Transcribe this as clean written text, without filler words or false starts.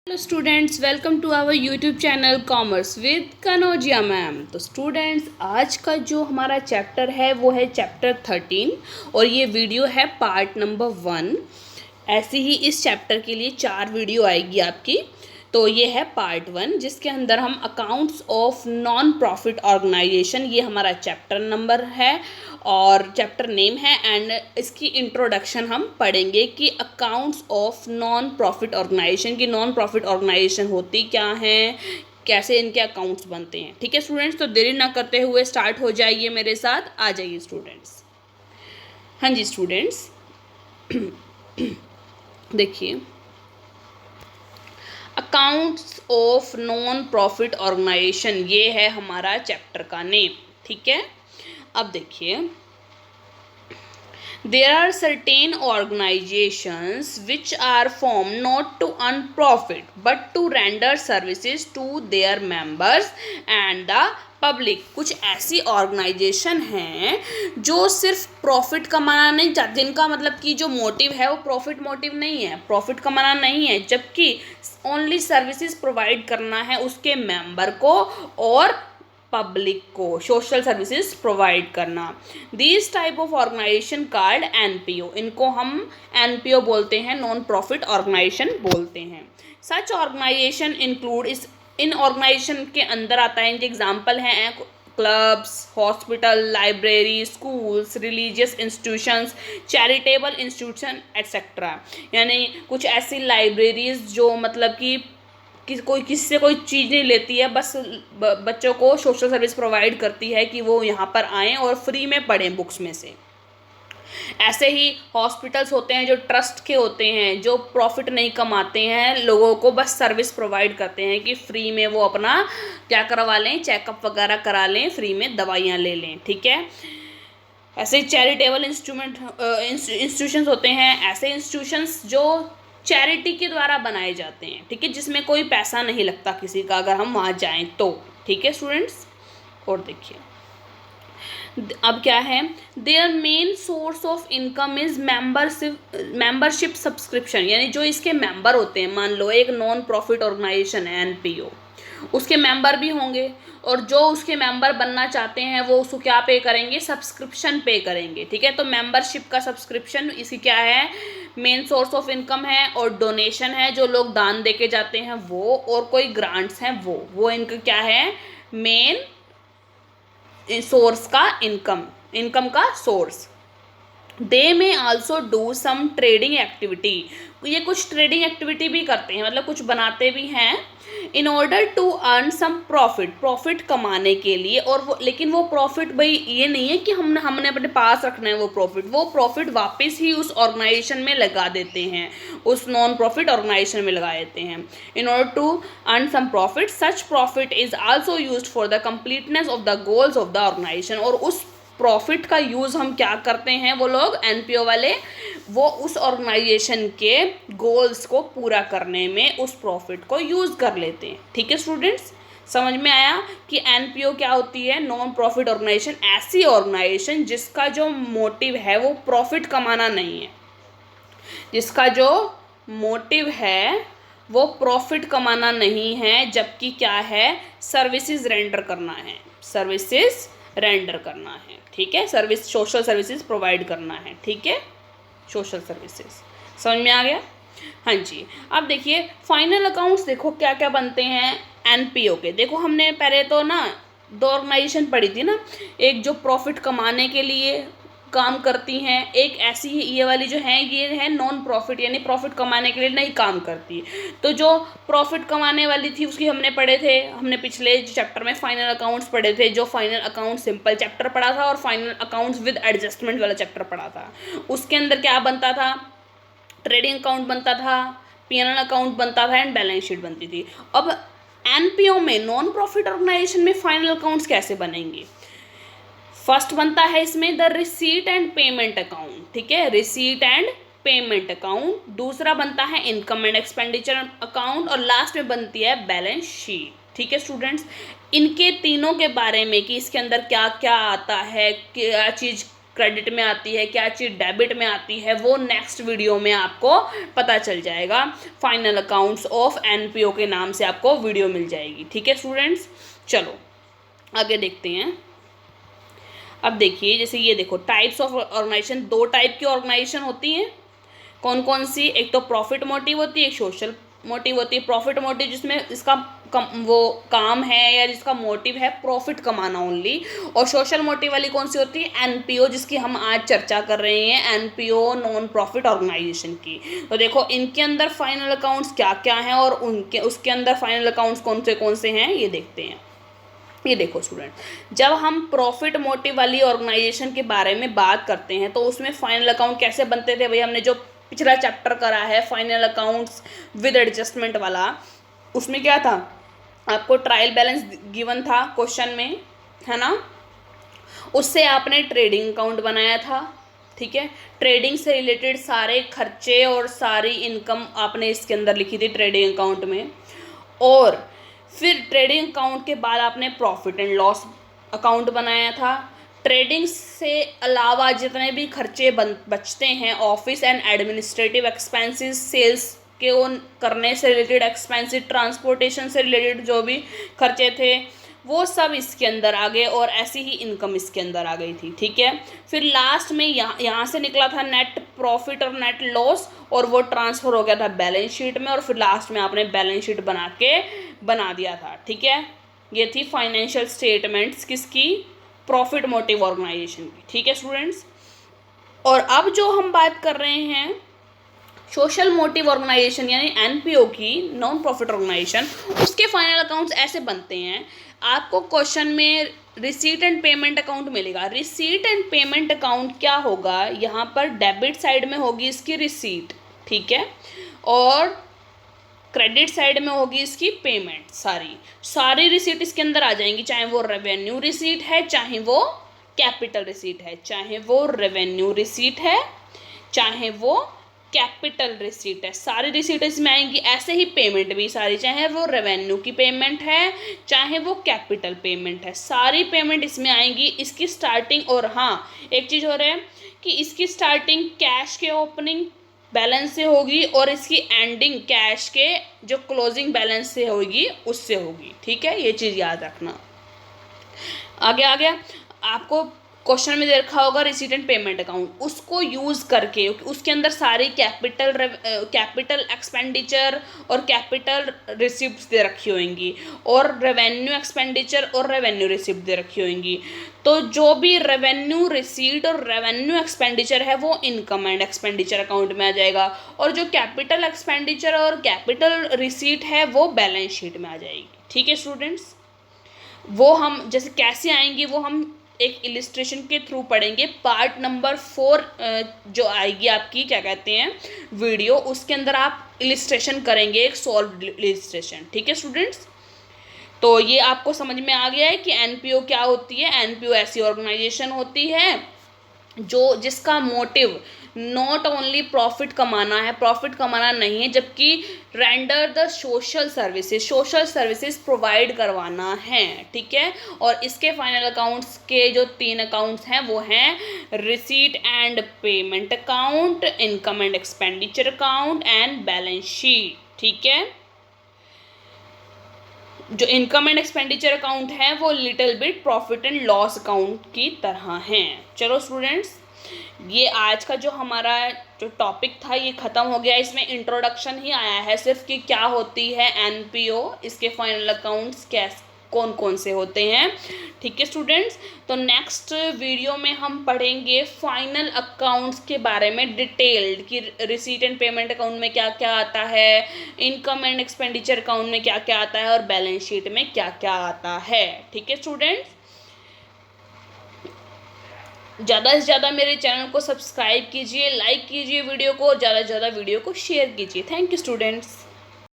Hello students, welcome to our YouTube channel commerce with Kanaujia ma'am. तो students, आज का जो हमारा चैप्टर है वो है चैप्टर 13 और ये वीडियो है पार्ट नंबर 1। ऐसे ही इस चैप्टर के लिए 4 वीडियो आएगी आपकी। तो ये है पार्ट 1 जिसके अंदर हम accounts of non profit organisation, ये हमारा चैप्टर नंबर है और चैप्टर नेम है। एंड इसकी इंट्रोडक्शन हम पढ़ेंगे कि accounts of non profit organisation की नॉन प्रॉफिट ऑर्गेनाइजेशन होती क्या हैं, कैसे इनके अकाउंट्स बनते हैं। ठीक है स्टूडेंट्स, तो देरी ना करते हुए स्टार्ट हो जाइए, मेरे साथ आ जाइए स्टूडेंट्स। हाँ जी स्टूडेंट्स, देखिए accounts of non profit organisation, ये है हमारा चैप्टर का नेम। ठीक है, अब देखिए there are certain organizations which are formed not to earn profit but to render services to their members and the public. कुछ ऐसी ऑर्गेनाइजेशन हैं जो सिर्फ प्रॉफिट कमाना नहीं चाहती, जिनका मतलब कि जो मोटिव है वो प्रॉफिट मोटिव नहीं है, प्रॉफिट कमाना नहीं है, जबकि ओनली सर्विसेज प्रोवाइड करना है उसके मेंबर को और पब्लिक को, सोशल सर्विसेज प्रोवाइड करना। This type of organisation called NPO, इनको हम एनपीओ बोलते हैं, नॉन प्रॉफिट ऑर्गेनाइजेशन बोलते हैं। सच ऑर्गेनाइजेशन इंक्लूड, इस इन ऑर्गेनाइजेशन के अंदर आता है, इनके एग्जाम्पल हैं clubs, hospital, library, schools, religious institutions, charitable institution etcetera. यानी कुछ ऐसी लाइब्रेरीज जो मतलब कि कोई किसी से कोई चीज़ नहीं लेती है, बस बच्चों को सोशल सर्विस प्रोवाइड करती है कि वो यहाँ पर आएँ और फ्री में पढ़ें बुक्स में से। ऐसे ही हॉस्पिटल्स होते हैं जो ट्रस्ट के होते हैं, जो प्रॉफिट नहीं कमाते हैं, लोगों को बस सर्विस प्रोवाइड करते हैं कि फ्री में वो अपना क्या करवा लें, चेकअप वगैरह करा लें, फ्री में दवाइयाँ ले लें। ठीक है, ऐसे ही चैरिटेबल इंस्टीट्यूशंस होते हैं, ऐसे इंस्टीट्यूशंस जो चैरिटी के द्वारा बनाए जाते हैं। ठीक है, जिसमें कोई पैसा नहीं लगता किसी का अगर हम वहाँ जाएं तो। ठीक है स्टूडेंट्स, और देखिए अब क्या है, their main source of income is membership subscription. यानी जो इसके मेंबर होते हैं, मान लो एक नॉन प्रॉफिट ऑर्गेनाइजेशन है एनपीओ, उसके मेंबर भी होंगे और जो उसके मेंबर बनना चाहते हैं वो उसको क्या पे करेंगे, सब्सक्रिप्शन पे करेंगे। ठीक है, तो मेंबरशिप का सब्सक्रिप्शन इसकी क्या है, मेन सोर्स ऑफ इनकम है। और डोनेशन है, जो लोग दान दे के जाते हैं वो, और कोई ग्रांट्स हैं वो इनका क्या है, मेन सोर्स का इनकम का सोर्स। They may also do some trading activity, ये कुछ ट्रेडिंग एक्टिविटी भी करते हैं, मतलब कुछ बनाते भी हैं in order to earn some profit कमाने के लिए। और वो, लेकिन वो प्रॉफिट भाई ये नहीं है कि हमने अपने पास रखना है, वो प्रॉफिट वापस ही उस ऑर्गेनाइजेशन में लगा देते हैं, उस नॉन प्रॉफिट ऑर्गेनाइजेशन में लगा देते हैं in order to earn some profit. Such profit is also used for the completeness of the goals of the organisation. और उस प्रॉफिट का यूज़ हम क्या करते हैं, वो लोग एनपीओ वाले, वो उस ऑर्गेनाइजेशन के गोल्स को पूरा करने में उस प्रॉफिट को यूज़ कर लेते हैं। ठीक है स्टूडेंट्स, समझ में आया कि एनपीओ क्या होती है, नॉन प्रॉफिट ऑर्गेनाइजेशन, ऐसी ऑर्गेनाइजेशन जिसका जो मोटिव है वो प्रॉफिट कमाना नहीं है, जिसका जो मोटिव है वो प्रॉफिट कमाना नहीं है, जबकि क्या है, सर्विसेज रेंडर करना है, सर्विसेज रेंडर करना है। ठीक है, सर्विस, सोशल सर्विसेज प्रोवाइड करना है। ठीक है, सोशल सर्विसेज, समझ में आ गया। हाँ जी, अब देखिए फाइनल अकाउंट्स देखो क्या क्या बनते हैं एनपीओ के। देखो हमने पहले तो ना 2 ऑर्गेनाइजेशन पढ़ी थी ना, एक जो प्रॉफिट कमाने के लिए काम करती हैं, एक ऐसी ही ये वाली जो है, ये है नॉन प्रॉफिट, यानी प्रॉफिट कमाने के लिए नहीं काम करती। तो जो प्रॉफिट कमाने वाली थी उसकी हमने पढ़े थे, हमने पिछले चैप्टर में फाइनल अकाउंट्स पढ़े थे, जो फाइनल अकाउंट सिंपल चैप्टर पढ़ा था और फाइनल अकाउंट्स विद एडजस्टमेंट वाला चैप्टर पढ़ा था। उसके अंदर क्या बनता था, ट्रेडिंग अकाउंट बनता था, पीएनएल अकाउंट बनता था एंड बैलेंस शीट बनती थी। अब एनपीओ में, नॉन प्रॉफिट ऑर्गेनाइजेशन में फाइनल अकाउंट्स कैसे बनेंगे। फर्स्ट बनता है इसमें the receipt and payment account. ठीक है, रिसीट एंड पेमेंट अकाउंट। दूसरा बनता है इनकम एंड एक्सपेंडिचर अकाउंट और लास्ट में बनती है बैलेंस शीट। ठीक है स्टूडेंट्स, इनके तीनों के बारे में कि इसके अंदर क्या क्या आता है, क्या चीज़ क्रेडिट में आती है, क्या चीज़ डेबिट में आती है, वो नेक्स्ट वीडियो में आपको पता चल जाएगा। फाइनल अकाउंट्स ऑफ एनपीओ के नाम से आपको वीडियो मिल जाएगी। ठीक है स्टूडेंट्स, चलो आगे देखते हैं। अब देखिए, जैसे ये देखो टाइप्स ऑफ ऑर्गेनाइजेशन, 2 टाइप की ऑर्गेनाइजेशन होती हैं। कौन कौन सी? एक तो प्रॉफिट मोटिव होती है, एक सोशल मोटिव होती है। प्रॉफिट मोटिव जिसमें इसका वो काम है या जिसका मोटिव है प्रॉफिट कमाना ओनली। और सोशल मोटिव वाली कौन सी होती है? एनपीओ, जिसकी हम आज चर्चा कर रहे हैं, एनपीओ नॉन प्रॉफिट ऑर्गेनाइजेशन की। तो देखो इनके अंदर फाइनल अकाउंट्स क्या क्या हैं और उनके उसके अंदर फाइनल अकाउंट्स कौन से हैं, ये देखते हैं। ये देखो स्टूडेंट, जब हम प्रॉफिट मोटिव वाली ऑर्गेनाइजेशन के बारे में बात करते हैं तो उसमें फाइनल अकाउंट कैसे बनते थे भाई? हमने जो पिछला चैप्टर करा है फाइनल अकाउंट्स विद एडजस्टमेंट वाला, उसमें क्या था? आपको ट्रायल बैलेंस गिवन था क्वेश्चन में, है ना। उससे आपने ट्रेडिंग अकाउंट बनाया था। ठीक है, ट्रेडिंग से रिलेटेड सारे खर्चे और सारी इनकम आपने इसके अंदर लिखी थी ट्रेडिंग अकाउंट में। और फिर ट्रेडिंग अकाउंट के बाद आपने प्रॉफिट एंड लॉस अकाउंट बनाया था। ट्रेडिंग से अलावा जितने भी खर्चे बचते हैं, office and administrative expenses, sales के उन करने से रिलेटेड एक्सपेंसेस, ट्रांसपोर्टेशन से रिलेटेड जो भी खर्चे थे, वो सब इसके अंदर आ गए और ऐसी ही इनकम इसके अंदर आ गई थी। ठीक है, फिर लास्ट में यहाँ से निकला था नेट प्रॉफिट और नेट लॉस, और वो ट्रांसफ़र हो गया था बैलेंस शीट में, और फिर लास्ट में आपने बैलेंस शीट बना दिया था। ठीक है, ये थी फाइनेंशियल स्टेटमेंट्स किसकी? प्रॉफिट मोटिव ऑर्गेनाइजेशन की। ठीक है स्टूडेंट्स, और अब जो हम बात कर रहे हैं सोशल मोटिव ऑर्गेनाइजेशन यानी एनपीओ की, नॉन प्रॉफिट ऑर्गेनाइजेशन, उसके फाइनल अकाउंट्स ऐसे बनते हैं। आपको क्वेश्चन में रिसीट एंड पेमेंट अकाउंट मिलेगा। रिसीट एंड पेमेंट अकाउंट क्या होगा? यहाँ पर डेबिट साइड में होगी इसकी रिसीट, ठीक है, और क्रेडिट साइड में होगी इसकी पेमेंट। सारी रिसीट इसके अंदर आ जाएंगी, चाहे वो रेवेन्यू रिसीट है, चाहे वो कैपिटल रिसीट है, चाहे वो रेवेन्यू रिसीट है, चाहे वो कैपिटल रिसीट है, सारी रिसीट इसमें आएंगी। ऐसे ही पेमेंट भी सारी, चाहे वो रेवेन्यू की पेमेंट है, चाहे वो कैपिटल पेमेंट है, सारी पेमेंट इसमें आएंगी। इसकी स्टार्टिंग, और हाँ एक चीज़ हो रहा है कि इसकी स्टार्टिंग कैश के ओपनिंग बैलेंस से होगी और इसकी एंडिंग कैश के जो क्लोजिंग बैलेंस से होगी उससे होगी। ठीक है, ये चीज़ याद रखना। आगे आ गया, आपको क्वेश्चन में दे रखा होगा रिसीट एंड पेमेंट अकाउंट, उसको यूज़ करके उसके अंदर सारी कैपिटल एक्सपेंडिचर और कैपिटल रिसिप्ट्स दे रखी होंगी, और रेवेन्यू एक्सपेंडिचर और रेवेन्यू रिसिप्ट दे रखी होंगी। तो जो भी रेवेन्यू रिसीट और रेवेन्यू एक्सपेंडिचर है वो इनकम एंड एक्सपेंडिचर अकाउंट में आ जाएगा, और जो कैपिटल एक्सपेंडिचर और कैपिटल रिसीट है वो बैलेंस शीट में आ जाएगी। ठीक है स्टूडेंट्स, वो हम जैसे कैसे आएंगी वो हम एक इलिस्ट्रेशन के थ्रू पढ़ेंगे। पार्ट नंबर 4 जो आएगी आपकी, क्या कहते हैं, वीडियो, उसके अंदर आप इलिस्ट्रेशन करेंगे, एक सॉल्व इलिस्ट्रेशन। ठीक है स्टूडेंट्स, तो ये आपको समझ में आ गया है कि एनपीओ क्या होती है। एनपीओ ऐसी ऑर्गेनाइजेशन होती है जिसका मोटिव नॉट ओनली प्रॉफिट कमाना है, प्रॉफिट कमाना नहीं है, जबकि render the social services provide करवाना है। ठीक है, और इसके फाइनल अकाउंट्स के जो 3 अकाउंट्स हैं वो हैं receipt and payment account, income and expenditure account and balance sheet. ठीक है, जो इनकम एंड एक्सपेंडिचर अकाउंट है वो little bit profit and loss account की तरह हैं। चलो स्टूडेंट्स, ये आज का जो हमारा जो टॉपिक था ये ख़त्म हो गया। इसमें इंट्रोडक्शन ही आया है सिर्फ कि क्या होती है एनपीओ, इसके फाइनल अकाउंट्स कैसे कौन कौन से होते हैं। ठीक है स्टूडेंट्स, तो नेक्स्ट वीडियो में हम पढ़ेंगे फाइनल अकाउंट्स के बारे में डिटेल्ड, कि रिसीट एंड पेमेंट अकाउंट में क्या क्या आता है, इनकम एंड एक्सपेंडिचर अकाउंट में क्या क्या आता है, और बैलेंस शीट में क्या क्या आता है। ठीक है स्टूडेंट्स, ज़्यादा से ज़्यादा मेरे चैनल को सब्सक्राइब कीजिए, लाइक कीजिए वीडियो को, ज़्यादा से ज़्यादा वीडियो को शेयर कीजिए। Thank you students.